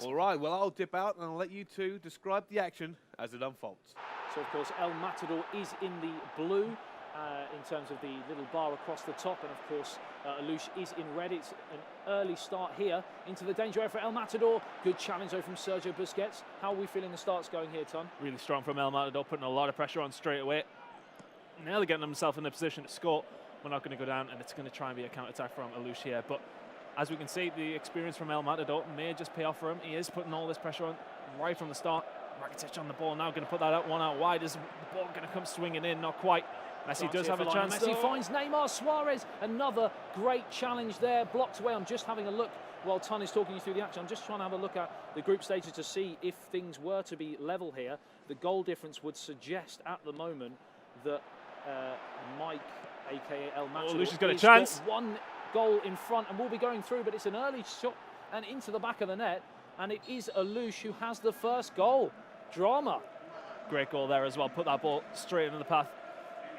All right, well, I'll dip out and I'll let you two describe the action as it unfolds. So, of course, El Matador is in the blue in terms of the little bar across the top. And, of course, Aloosh is in red. It's an early start here into the danger area for El Matador. Good challenge, though, from Sergio Busquets. How are we feeling the start's going here, Tom? Really strong from El Matador, putting a lot of pressure on straight away. Nearly getting himself in a position to score. We're not going to go down, and it's going to try and be a counter-attack from Aloosh here. But as we can see, the experience from El Matador may just pay off for him. He is putting all this pressure on right from the start. Rakitic on the ball now, going to put that out one out wide. Is the ball going to come swinging in? Not quite. Messi does have a chance. Messi finds Neymar Suarez. Another great challenge there, blocked away. I'm just having a look while Ton is talking you through the action. I'm just trying to have a look at the group stages to see if things were to be level here. The goal difference would suggest at the moment that Mike, aka El Matador, Aloosh has got a chance. Got one goal in front and will be going through, but it's an early shot and into the back of the net, and it is Aloosh who has the first goal. Drama. Great goal there as well. Put that ball straight into the path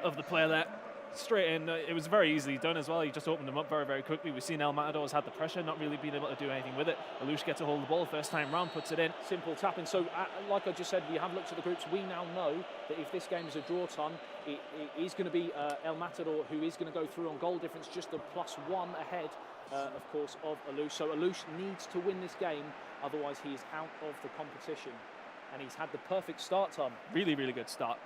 of the player there. Straight in. It was very easily done as well. He just opened them up very, very quickly. We've seen El Matador's had the pressure, not really being able to do anything with it. Aloosh gets a hold of the ball first time round, puts it in. Simple tapping. So, like I just said, we have looked at the groups. We now know that if this game is a draw, Ton, it is going to be El Matador who is going to go through on goal difference, just a +1 ahead, of course, of Aloosh. So Aloosh needs to win this game, otherwise he is out of the competition. And he's had the perfect start, Tom. Really, really good start.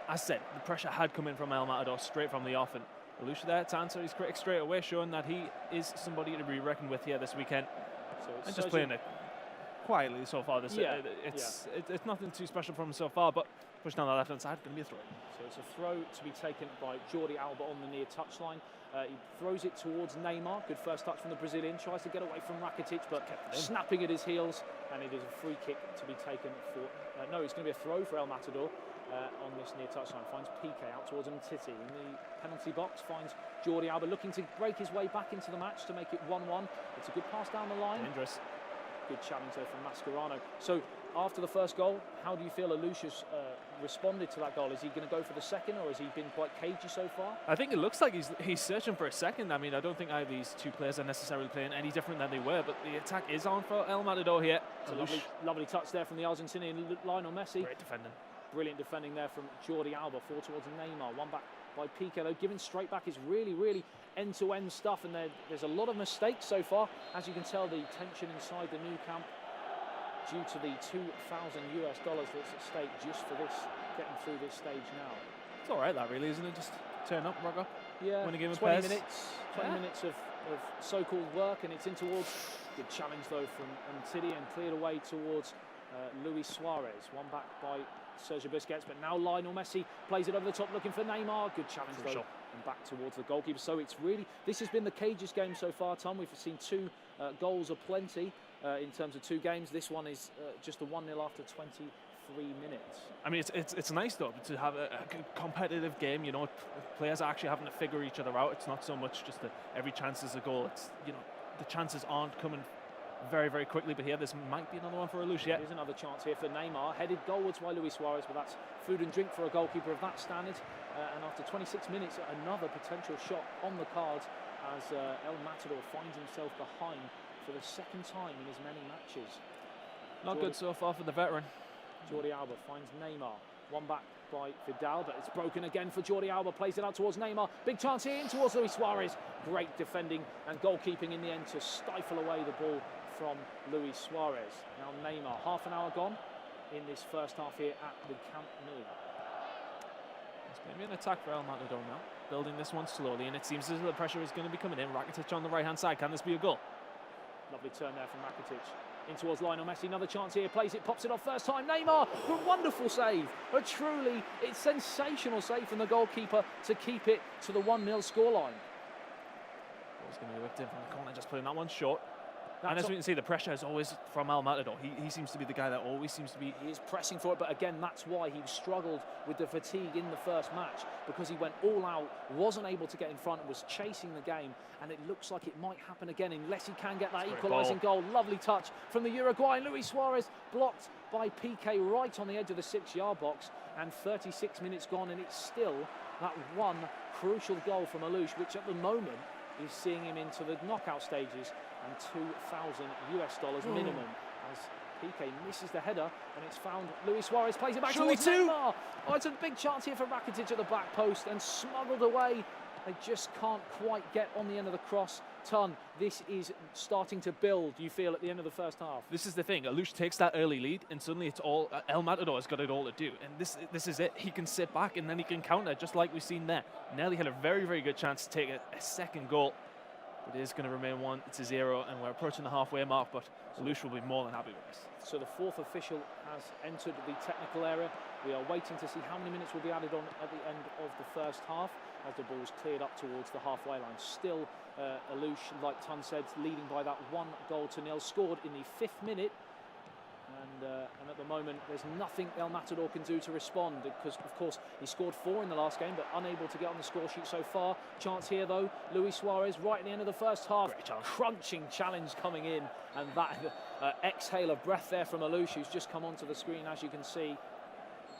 As said, the pressure had come in from El Matador straight from the off, and Aloosh there to answer his critics straight away, showing that he is somebody to be reckoned with here this weekend. So and just playing it quietly so far. It's nothing too special from him so far, but push down the left-hand side, going to be a throw. So it's a throw to be taken by Jordi Alba on the near touchline. He throws it towards Neymar. Good first touch from the Brazilian. Tries to get away from Rakitic, but snapping at his heels, and it is a free kick to be taken for... no, it's going to be a throw for El Matador on this near touchline. Finds Piqué out towards Umtiti in the penalty box. Finds Jordi Alba looking to break his way back into the match to make it 1-1. It's a good pass down the line. Dangerous. Good challenge there from Mascherano. So after the first goal, how do you feel Aloosh has responded to that goal? Is he going to go for the second, or has he been quite cagey so far? I think it looks like he's searching for a second. I mean, I don't think either of these two players are necessarily playing any different than they were, but the attack is on for El Matador here. Lovely touch there from the Argentinian Lionel Messi. Great defending. Brilliant defending there from Jordi Alba. Forward towards Neymar. One back by Piqué, though. Giving straight back is really, really end-to-end stuff, and there's a lot of mistakes so far. As you can tell, the tension inside the Nou Camp, due to the $2,000 that's at stake just for this, getting through this stage now. It's all right, that really, isn't it? Just turn up, rock up, yeah, win a game of 20 pairs. minutes of so-called work, and it's in towards... Good challenge, though, from Umtiti, and cleared away towards Luis Suarez. One back by Sergio Busquets, but now Lionel Messi plays it over the top, looking for Neymar. Good challenge, though, and back towards the goalkeeper. So it's really... This has been the cagiest game so far, Tom. We've seen 2 goals aplenty. In terms of 2 games, this one is just a 1-0 after 23 minutes. I mean, it's nice though to have a competitive game. You know, players are actually having to figure each other out. It's not so much just that every chance is a goal. It's, you know, the chances aren't coming very, very quickly. But here, this might be another one for Aloosh. There's another chance here for Neymar, headed goalwards by Luis Suarez, but that's food and drink for a goalkeeper of that standard. And after 26 minutes, another potential shot on the cards as El Matador finds himself behind for the second time in as many matches. Not good so far for the veteran. Jordi Alba finds Neymar. One back by Vidal, but it's broken again for Jordi Alba. Plays it out towards Neymar. Big chance here in towards Luis Suarez. Great defending and goalkeeping in the end to stifle away the ball from Luis Suarez. Now Neymar, half an hour gone in this first half here at the Camp Nou. It's going to be an attack for El Matador now. Building this one slowly, and it seems as though the pressure is going to be coming in. Rakitic on the right-hand side. Can this be a goal? Lovely turn there from Rakitic. In towards Lionel Messi, another chance here, plays it, pops it off first time. Neymar, a wonderful save. It's sensational save from the goalkeeper to keep it to the 1-0 scoreline. It's going to be whipped in from the corner, just putting that one short. And as we can see, the pressure is always from El Matador. He seems to be the guy that always seems to be... He is pressing for it, but again, that's why he struggled with the fatigue in the first match, because he went all out, wasn't able to get in front, and was chasing the game, and it looks like it might happen again unless he can get that equalising goal. Lovely touch from the Uruguayan. Luis Suarez blocked by Piqué right on the edge of the 6-yard box, and 36 minutes gone, and it's still that one crucial goal from Aloosh, which at the moment is seeing him into the knockout stages and $2,000 minimum as Piqué misses the header, and it's found Luis Suarez, plays it back Surely towards two. Neymar. Oh, it's a big chance here for Rakitic at the back post, and smuggled away. They just can't quite get on the end of the cross. Ton, this is starting to build, you feel, at the end of the first half. This is the thing. Aloosh takes that early lead, and suddenly it's all El Matador has got it all to do. And this is it. He can sit back, and then he can counter, just like we've seen there. Nelly had a very, very good chance to take a second goal, but it is going to remain 1-0, and we're approaching the halfway mark. But Aloosh will be more than happy with this. So the fourth official has entered the technical area. We are waiting to see how many minutes will be added on at the end of the first half, as the ball's cleared up towards the halfway line. Still, Aloosh, like Ton said, leading by that 1-0, scored in the 5th minute. And at the moment, there's nothing El Matador can do to respond, because, of course, he scored 4 in the last game, but unable to get on the score sheet so far. Chance here, though. Luis Suarez right at the end of the first half. Crunching challenge coming in, and that exhale of breath there from Aloosh, who's just come onto the screen, as you can see.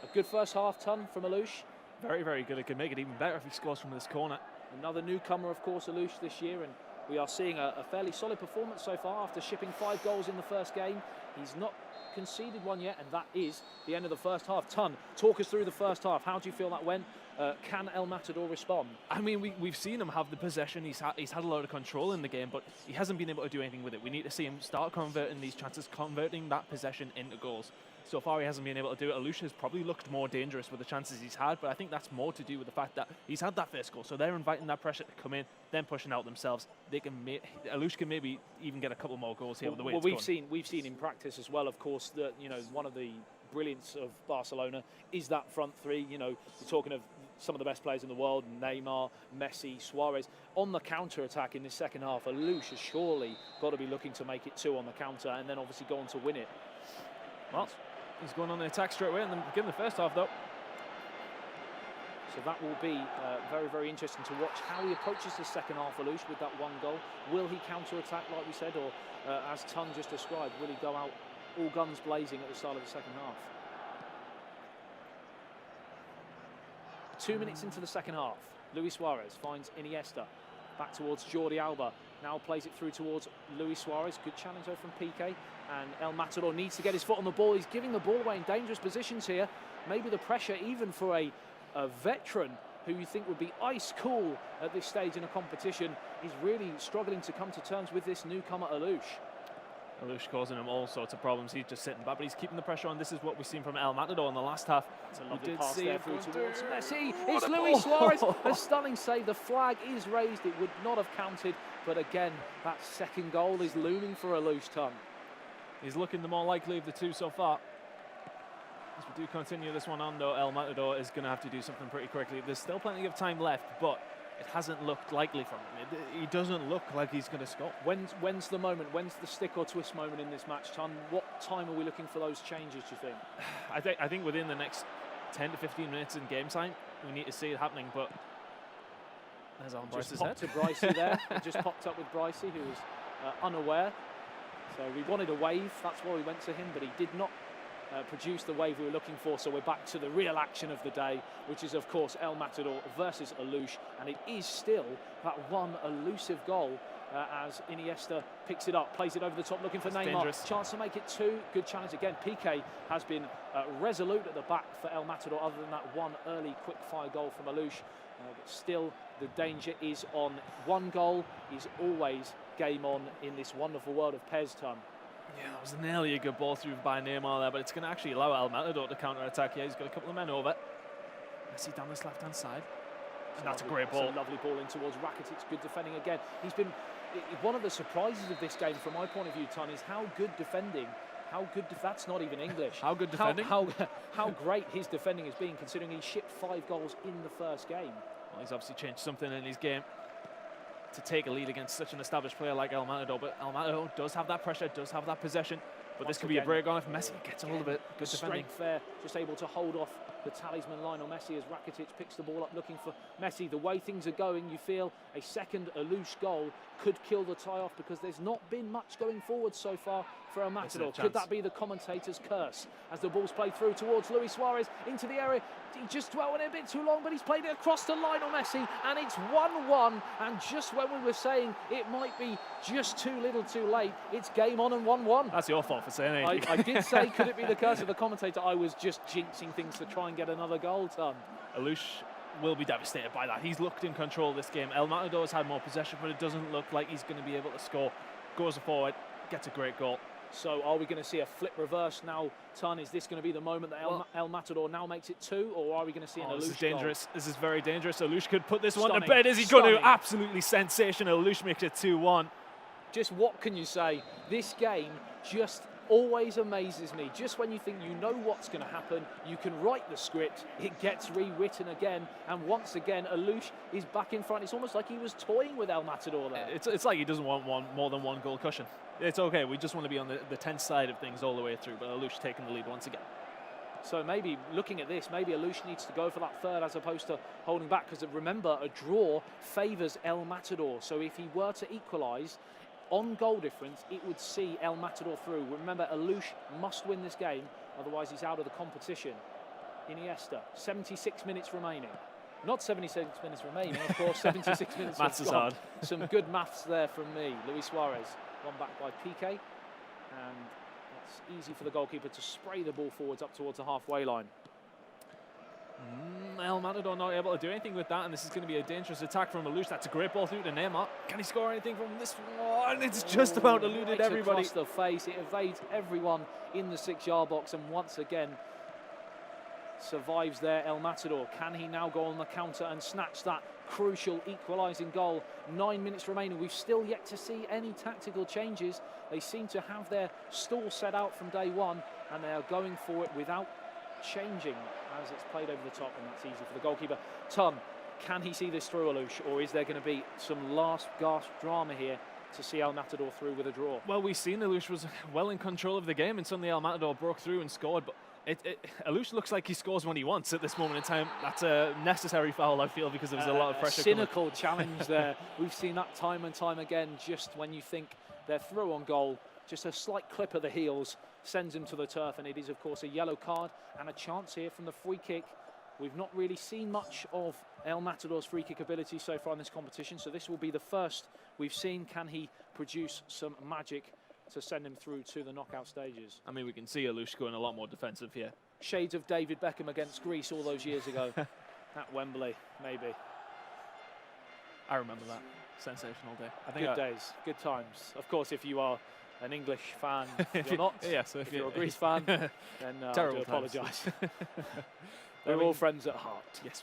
A good first half, Ton, from Aloosh. Very, very good. It could make it even better if he scores from this corner. Another newcomer, of course, Aloosh this year, and we are seeing a fairly solid performance so far after shipping 5 goals in the first game. He's not conceded one yet, and that is the end of the first half. Ton, talk us through the first half. How do you feel that went? Can El Matador respond? I mean, we've seen him have the possession. He's had a lot of control in the game, but he hasn't been able to do anything with it. We need to see him start converting these chances, converting that possession into goals. So far, he hasn't been able to do it. Aloosh has probably looked more dangerous with the chances he's had, but I think that's more to do with the fact that he's had that first goal. So they're inviting that pressure to come in, then pushing out themselves. Aloosh can maybe even get a couple more goals here with the way it's going. We've seen in practice as well, of course, that one of the brilliance of Barcelona is that front three. You're talking of some of the best players in the world: Neymar, Messi, Suarez. On the counter attack in this second half, Aloosh has surely got to be looking to make it 2 on the counter, and then obviously go on to win it. Well, he's going on the attack straight away in the beginning of the first half, though. So that will be very, very interesting to watch how he approaches the second half, Aloosh, with that 1 goal. Will he counter-attack, like we said, or as Ton just described, will he go out all guns blazing at the start of the second half? 2 minutes into the second half, Luis Suarez finds Iniesta. Back towards Jordi Alba. Now plays it through towards Luis Suarez. Good challenge though from Piqué. And El Matador needs to get his foot on the ball. He's giving the ball away in dangerous positions here. Maybe the pressure even for a veteran who you think would be ice cool at this stage in a competition is really struggling to come to terms with this newcomer Aloosh. Aloosh causing him all sorts of problems. He's just sitting back, but he's keeping the pressure on. This is what we've seen from El Matador in the last half. It's a lovely pass there through towards Messi. What It's a Luis ball. Suarez. A stunning save. The flag is raised. It would not have counted. But again, that second goal is looming for Aloosh, Ton. He's looking the more likely of the two so far. As we do continue this one on, though, El Matador is going to have to do something pretty quickly. There's still plenty of time left, but it hasn't looked likely from him. He doesn't look like he's going to score. When's the moment? When's the stick or twist moment in this match, Ton? What time are we looking for those changes, do you think? I think within the next 10 to 15 minutes in game time, we need to see it happening, but there's on Bryce's head. Just popped to Brycey there. It just popped up with Brycey, who was unaware. So we wanted a wave, that's why we went to him, but he did not produce the wave we were looking for. So we're back to the real action of the day, which is, of course, El Matador versus Aloosh. And it is still that one elusive goal as Iniesta picks it up, plays it over the top, looking for Neymar. Dangerous. Chance to make it 2. Good challenge again. Piqué has been resolute at the back for El Matador, other than that one early quick-fire goal from Aloosh. But still, the danger is on. 1 goal is always game on in this wonderful world of PES, Ton. Yeah, that was nearly a good ball through by Neymar there, but it's going to actually allow El Matador to counter-attack. Yeah, he's got a couple of men over. Messi down this left-hand side. And that's a great ball. It's a lovely ball in towards Rakitic. Good defending again. He's been one of the surprises of this game, from my point of view, Ton, is how good defending. How good? That's not even English. How good defending? How great his defending has been, considering he shipped 5 goals in the first game. Well, he's obviously changed something in his game to take a lead against such an established player like El Matador. But El Matador does have that pressure, does have that possession. But this could be a break on if Messi gets a hold of it. Good defending. Strength there, just able to hold off the talisman Lionel Messi as Rakitic picks the ball up looking for Messi. The way things are going, you feel a second Aloosh goal could kill the tie-off because there's not been much going forward so far for El Matador. Could that be the commentator's curse as the ball's played through towards Luis Suarez into the area? He just dwelled on it a bit too long, but he's played it across to Lionel Messi, and it's 1-1. And just when we were saying it might be just too little too late, it's game on and 1-1. That's your fault for saying it. I did say, could it be the curse of the commentator? I was just jinxing things to try and get another goal, Tom. Aloosh will be devastated by that. He's looked in control of this game. El Matador's had more possession, but it doesn't look like he's going to be able to score. Goes forward, gets a great goal. So are we going to see a flip reverse now, Ton? Is this going to be the moment that El Matador now makes it 2, or are we going to see an Aloosh This is dangerous. goal? This is very dangerous. Aloosh could put this one to Stunning. bed. Is he going to? Absolutely sensational. Aloosh makes it 2-1. Just what can you say? This game just always amazes me. Just when you think you know what's going to happen, you can write the script, it gets rewritten again, and once again, Aloosh is back in front. It's almost like he was toying with El Matador there. It's like he doesn't want more than one goal cushion. It's okay. We just want to be on the tense side of things all the way through, but Aloosh taking the lead once again. So maybe looking at this, maybe Aloosh needs to go for that third as opposed to holding back, because remember, a draw favours El Matador. So if he were to equalise on goal difference, it would see El Matador through. Remember, Aloosh must win this game, otherwise he's out of the competition. Iniesta, 76 minutes remaining. Not 76 minutes remaining, of course, 76 minutes. Maths is hard. Some good maths there from me. Luis Suarez, one back by Piqué, and it's easy for the goalkeeper to spray the ball forwards up towards the halfway line. El Matador not able to do anything with that, and this is going to be a dangerous attack from Aloosh. That's a great ball through to Neymar. Can he score anything from this one? It's just about eluded everybody. Across the face, it evades everyone in the 6-yard box, and once again survives there. El Matador, can he now go on the counter and snatch that crucial equalising goal? 9 minutes remaining. We've still yet to see any tactical changes. They seem to have their stall set out from day one, and they are going for it without changing as it's played over the top, and that's easy for the goalkeeper. Tom, can he see this through, Aloosh, or is there going to be some last gasp drama here to see El Matador through with a draw? Well, we've seen Aloosh was well in control of the game, and suddenly El Matador broke through and scored, but Aloosh looks like he scores when he wants at this moment in time. That's a necessary foul, I feel, because there was a lot of pressure. Cynical challenge there. We've seen that time and time again. Just when you think they're through on goal, just a slight clip of the heels sends him to the turf, and it is, of course, a yellow card and a chance here from the free kick. We've not really seen much of El Matador's free kick ability so far in this competition, so this will be the first we've seen. Can he produce some magic to send him through to the knockout stages? I mean, we can see Aloosh going a lot more defensive here. Shades of David Beckham against Greece all those years ago at Wembley, maybe. I remember that. Sensational day. I think good days, good times. Of course, if you are an English fan, you're not. Yeah, so if you're a Greece fan, then I do apologise. We're all friends at heart. Yes.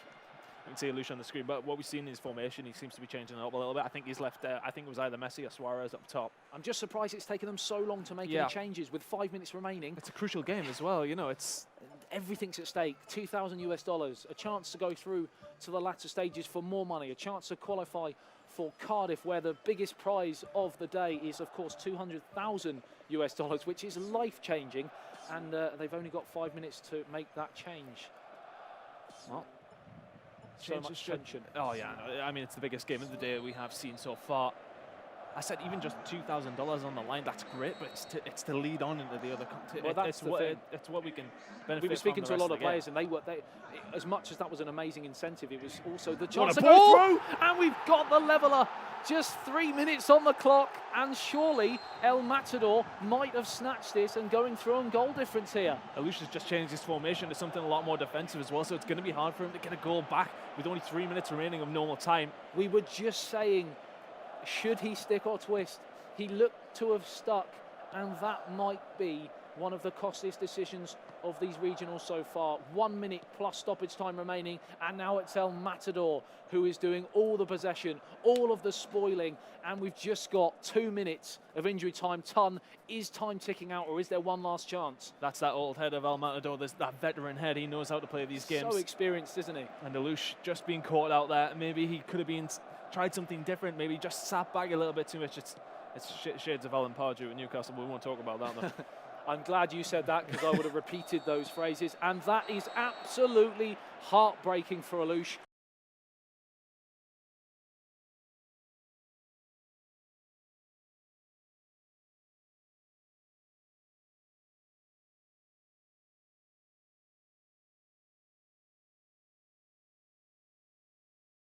You can see Aloosh on the screen, but what we've seen in his formation, he seems to be changing it up a little bit. I think he's left, I think it was either Messi or Suarez up top. I'm just surprised it's taken them so long to make any changes with 5 minutes remaining. It's a crucial game as well, you know, it's... Everything's at stake. $2,000, a chance to go through to the latter stages for more money, a chance to qualify for Cardiff, where the biggest prize of the day is, of course, $200,000, which is life-changing, and they've only got 5 minutes to make that change. Well, so much tension. Oh yeah, I mean, it's the biggest game of the day we have seen so far. I said even just $2,000 on the line, that's great, but it's to lead on into the other. Well, that's the thing. It's what we can benefit. We were speaking from to a lot of players, game. and they as much as that was an amazing incentive, it was also the What chance a to ball! go through, and we've got the leveller. Just 3 minutes on the clock, and surely El Matador might have snatched this and going through on goal difference here. Aloosh has just changed his formation to something a lot more defensive as well, so it's going to be hard for him to get a goal back with only 3 minutes remaining of normal time. We were just saying, should he stick or twist? He looked to have stuck, and that might be one of the costliest decisions of these regionals so far. 1 minute plus stoppage time remaining, and now it's El Matador who is doing all the possession, all of the spoiling, and we've just got 2 minutes of injury time. Ton, is time ticking out, or is there one last chance? That's that old head of El Matador, there's that veteran head. He knows how to play these games. So experienced, isn't he? And Aloosh just being caught out there. Maybe he could have tried something different, maybe just sat back a little bit too much. It's shades of Alan Pardew at Newcastle, but we won't talk about that though. I'm glad you said that because I would have repeated those phrases. And that is absolutely heartbreaking for Aloosh.